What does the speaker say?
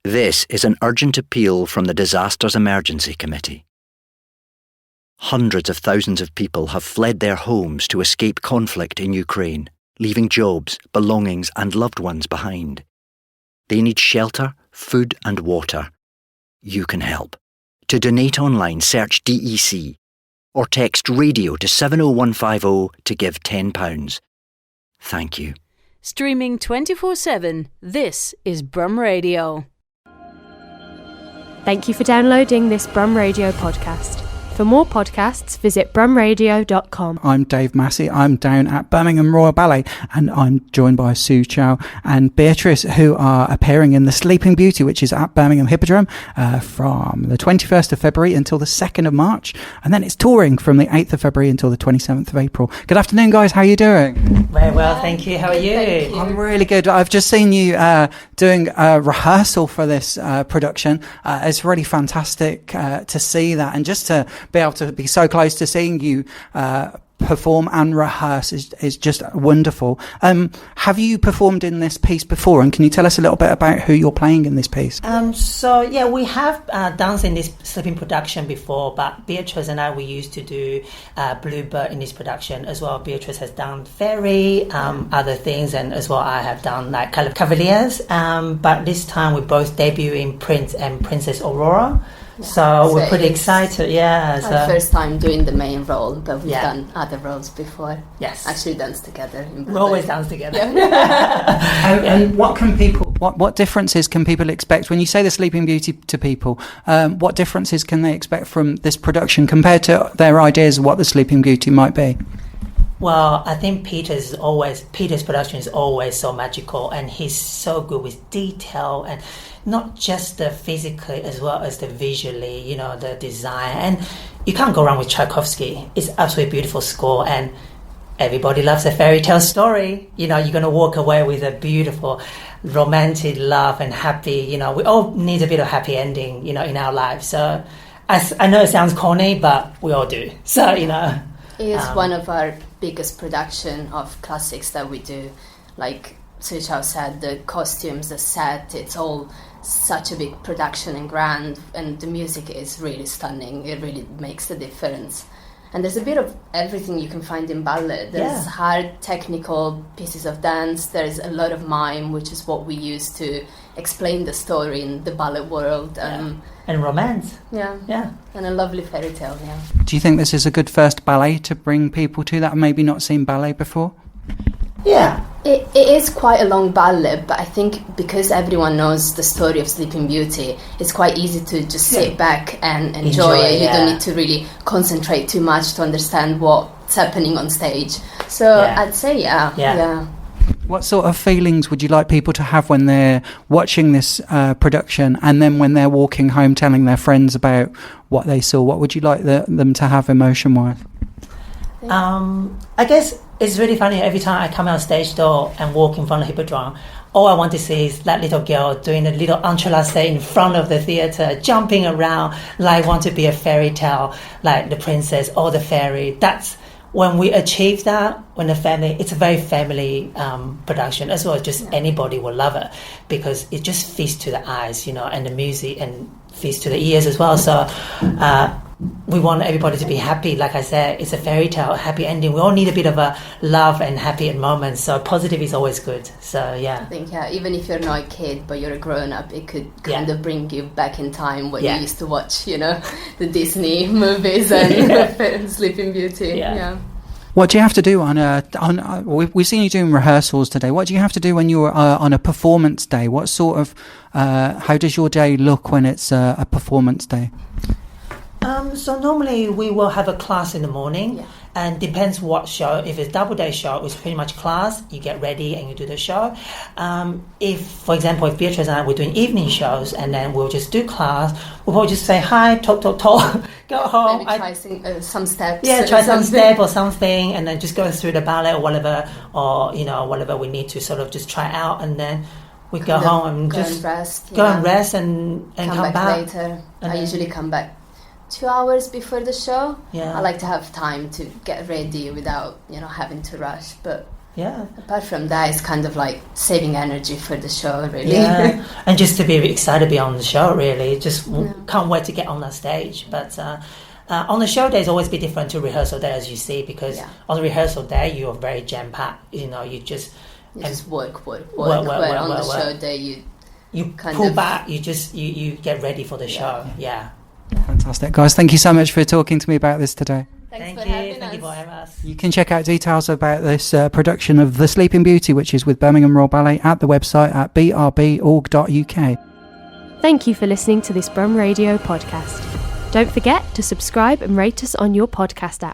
This is an urgent appeal from the Disasters Emergency Committee. Hundreds of thousands of people have fled their homes to escape conflict in Ukraine, leaving jobs, belongings and loved ones behind. They need shelter, food and water. You can help. To donate online, search DEC or text radio to 70150 to give £10. Thank you. Streaming 24/7, this is Brum Radio. Thank you for downloading this Brum Radio podcast. For more podcasts, visit brumradio.com. I'm Dave Massey. I'm down at Birmingham Royal Ballet and I'm joined by Tzu-Chao and Beatrice, who are appearing in The Sleeping Beauty, which is at Birmingham Hippodrome from the 21st of February until the 2nd of March. And then it's touring from the 8th of February until the 27th of April. Good afternoon, guys. How are you doing? Very well, thank you. How are you? I'm really good. I've just seen you doing a rehearsal for this production. It's really fantastic to see that, and just to be able to be so close to seeing you perform and rehearse is just wonderful. Have you performed in this piece before, and can you tell us a little bit about who you're playing in this piece? We have danced in this sleeping production before, but Beatrice and I, we used to do Bluebird in this production as well. Beatrice has done Fairy, other things, and as well I have done like kind of Cavaliers, but this time we both debut in Prince and Princess Aurora. Yeah. So we're pretty excited, Our first time doing the main role, but we've done other roles before. Yes. Actually danced together. We always dance together. Yeah. and what differences can people expect when you say The Sleeping Beauty to people? What differences can they expect from this production compared to their ideas of what The Sleeping Beauty might be? Well, I think Peter's production is always so magical, and he's so good with detail, and not just the physically as well as the visually, the design. And you can't go wrong with Tchaikovsky. It's absolutely beautiful score, and everybody loves a fairy tale story. You're going to walk away with a beautiful romantic love and happy, we all need a bit of happy ending, in our lives. So I know it sounds corny, but we all do. So, It's one of our biggest production of classics that we do. Like Tzu-Chao said, the costumes, the set, it's all such a big production and grand, and the music is really stunning. It really makes a difference. And there's a bit of everything you can find in ballet. There's hard technical pieces of dance, there's a lot of mime, which is what we use to explain the story in the ballet world. And romance. Yeah. And a lovely fairy tale, Do you think this is a good first ballet to bring people to that have maybe not seen ballet before? Yeah. It is quite a long ballet, but I think because everyone knows the story of Sleeping Beauty, it's quite easy to just sit back and enjoy it. You don't need to really concentrate too much to understand what's happening on stage. So I'd say yeah. What sort of feelings would you like people to have when they're watching this production, and then when they're walking home telling their friends about what they saw? What would you like them to have emotion-wise? I guess it's really funny. Every time I come out stage door and walk in front of the Hippodrome, all I want to see is that little girl doing a little entrelace in front of the theatre, jumping around like want to be a fairy tale, like the princess or the fairy. That's when we achieve that, when the family, it's a very family production as well. As just anybody will love it because it just feeds to the eyes, and the music, and feeds to the ears as well. So we want everybody to be happy. Like I said, it's a fairy tale, a happy ending. We all need a bit of a love and happy moments. So positive is always good. So I think even if you're not a kid but you're a grown up, it could kind of bring you back in time when you used to watch, the Disney movies and Sleeping Beauty. Yeah. What do you have to do we've seen you doing rehearsals today. What do you have to do when you're on a performance day? What sort of, how does your day look when it's a performance day? So normally we will have a class in the morning, and depends what show. If it's double day show, it's pretty much class. You get ready and you do the show. If, for example, if Beatrice and I were doing evening shows, and then we'll just do class, we'll probably just say hi, talk, go home. Maybe try some steps. Yeah, try some step or something, and then just go through the ballet or whatever, or whatever we need to sort of just try out, and then we go home and just go and rest and come back later. I usually come back 2 hours before the show. I like to have time to get ready without having to rush, but Yeah. Apart from that, it's kind of like saving energy for the show, really. Yeah, and just to be excited to be on the show, really. Just can't wait to get on that stage. But on the show day, it's always be different to rehearsal day, as you see, because on the rehearsal day, you are very jam-packed. You know, you just work. On the show day, you pull back, you get ready for the show. Yeah. Fantastic. Guys, thank you so much for talking to me about this today. Thank you for having us. You can check out details about this production of The Sleeping Beauty, which is with Birmingham Royal Ballet, at the website at brb.org.uk. Thank you for listening to this Brum Radio podcast. Don't forget to subscribe and rate us on your podcast app.